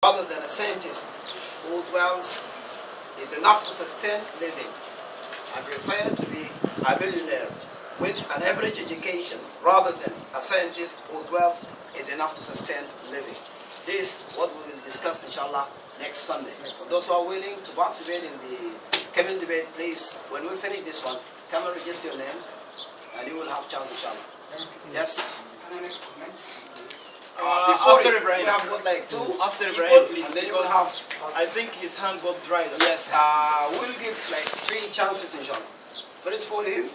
rather than a scientist whose wealth is enough to sustain living. I prefer to be a millionaire with an average education rather than a scientist whose wealth is enough to sustain living. This is what we will discuss, inshallah, next Sunday. For those who are willing to participate in the coming debate, please, when we finish this one, come and register your names, and you will have a chance, inshallah. Yes? After Ibrahim. We have got like two after people, Ibrahim, please, and then you will have... I think his hand got dried. Yes, we'll give like 3 chances, inshallah. First for him,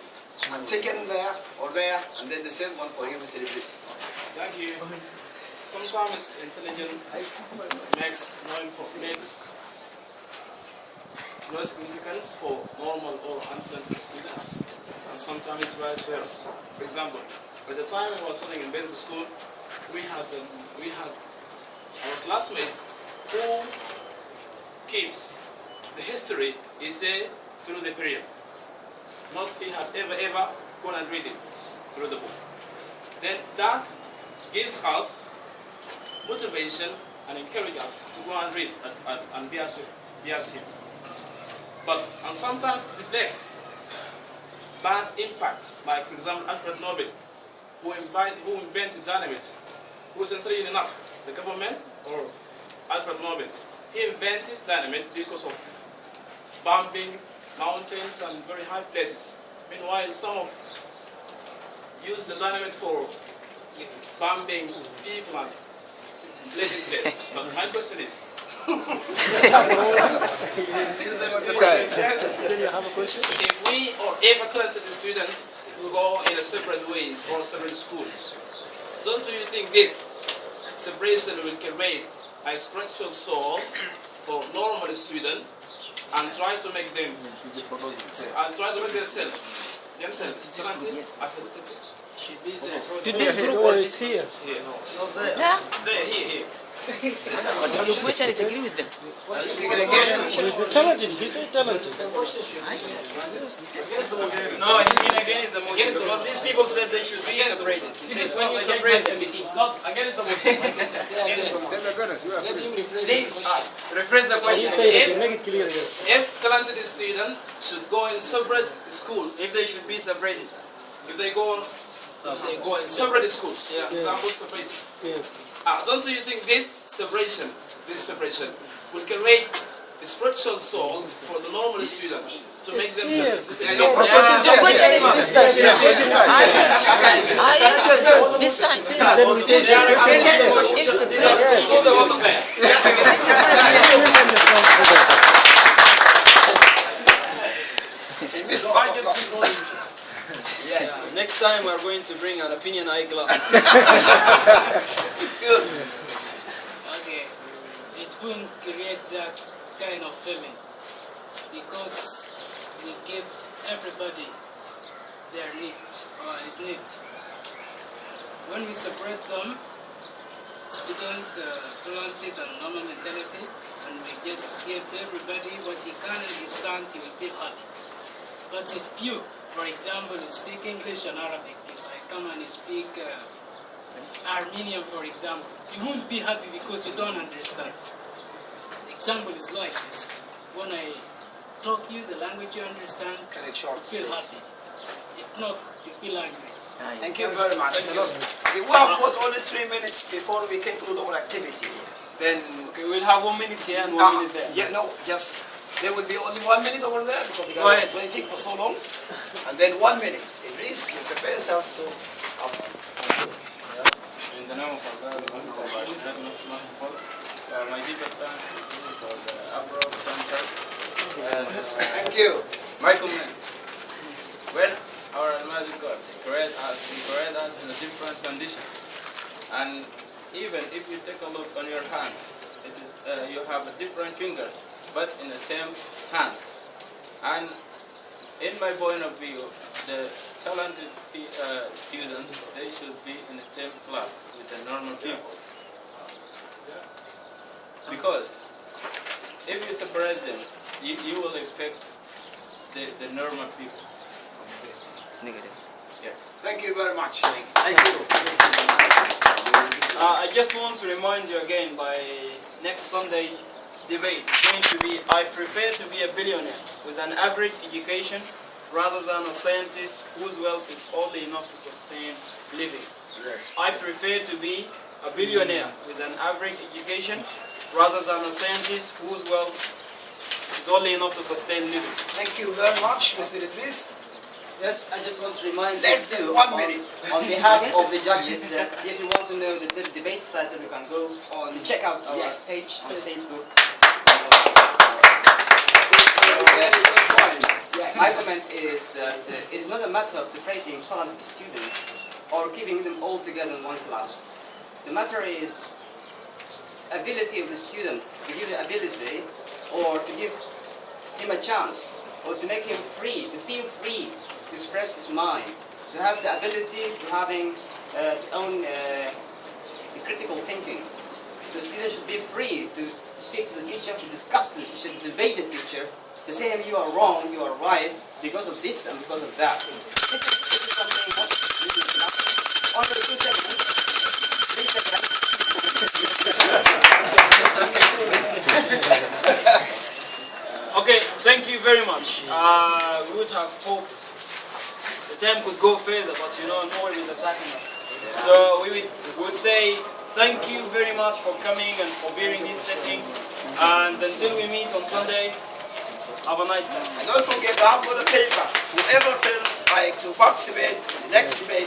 and second there, or there, and then the third one for you, Mr. Idris. Thank you. Sometimes intelligence makes no significance for normal or unintelligent students, and sometimes vice versa. For example, by the time I was studying in basic school, we had our classmate who keeps the history, he say, through the period. Not he had ever gone and read it through the book. Then that gives us motivation and encourage us to go and read and be as him. And sometimes it reflects bad impact, like for example Alfred Nobel, who invented dynamite, who was intelligent enough, the government or Alfred Nobel. He invented dynamite because of bombing mountains and very high places. Meanwhile, some of use the dynamite for bombing people and living place. But my question is, Do you have a question? If we or if a talented student will go in a separate ways or separate schools, don't you think this separation will create a spiritual soul for normal students and try to make them themselves talented as a little bit? Should be there. Did this group or is here? Here. Here. The question is agree with them. He's talented. He said talented. No, he mean against the motion because these people said they should be separated. He says when you separate them, Not against the motion. Let him rephrase please rephrase the question. Make it clear, yes. If talented students should go in separate schools, If they should be separated. if they go in separate schools, Yeah. example separated. Yes. Don't you think this separation will create a spiritual soul for the normal students to make themselves? Yes. The question is this side. This side. Then we take If Yes. Next time we are going to bring an opinion eyeglass. Okay, it won't create that kind of feeling because we give everybody their need or his need. When we separate them, student, talented and normal mentality, and we just give everybody what he can understand, he will feel happy. But if you, for example, speak English and Arabic, if I come and speak Armenian, for example, you won't be happy because you don't understand. The example is like this. When I talk you the language you understand, Correct, short, you feel please. happy. If not, you feel angry. Thank you very much. We will have got only 3 minutes before we conclude our activity. Then Okay, we'll have 1 minute here and 1 minute there. yeah, no, just there will be only 1 minute over there because the guy was waiting for so long, and then 1 minute. Please, you prepare yourself to. In the name of Allah, the Most High, the Most Merciful, my deepest thanks for the ابوروف Center. Thank you. My comment: when our Almighty God created us, He created us in different conditions, and even if you take a look on your hands, you have different fingers, but in the same hand. And in my point of view, the talented students, they should be in the same class with the normal people. Because if you separate them, you will affect the normal people. Negative. Yeah. Thank you very much. Thank you. I just want to remind you again by next Sunday debate is going to be, I prefer to be a billionaire with an average education rather than a scientist whose wealth is only enough to sustain living. Yes. I prefer to be a billionaire with an average education rather than a scientist whose wealth is only enough to sustain living. Thank you very much, Mr. Idris. Yes, I just want to remind Let's you do 1 minute. on behalf of the judges that if you want to know the debate title, you can go On check out our yes. page on Facebook. It's a very good point. Yes. My comment is that it is not a matter of separating talented students or giving them all together in one class. The matter is ability of the student, to give the ability or to give him a chance or to make him free, to feel free to express his mind, to have the ability to having to own critical thinking. The student should be free to speak to the teacher, to discuss to the teacher, to debate the teacher, to say him you are wrong, you are right, because of this and because of that. This is something what only 2 seconds. 3 seconds. Okay, thank you very much. We would have hoped the time could go further, but you know, nobody is attacking us. So we would say thank you very much for coming and for bearing this setting. And until we meet on Sunday, have a nice time. And don't forget to have for the paper. Whoever feels like to participate in the next debate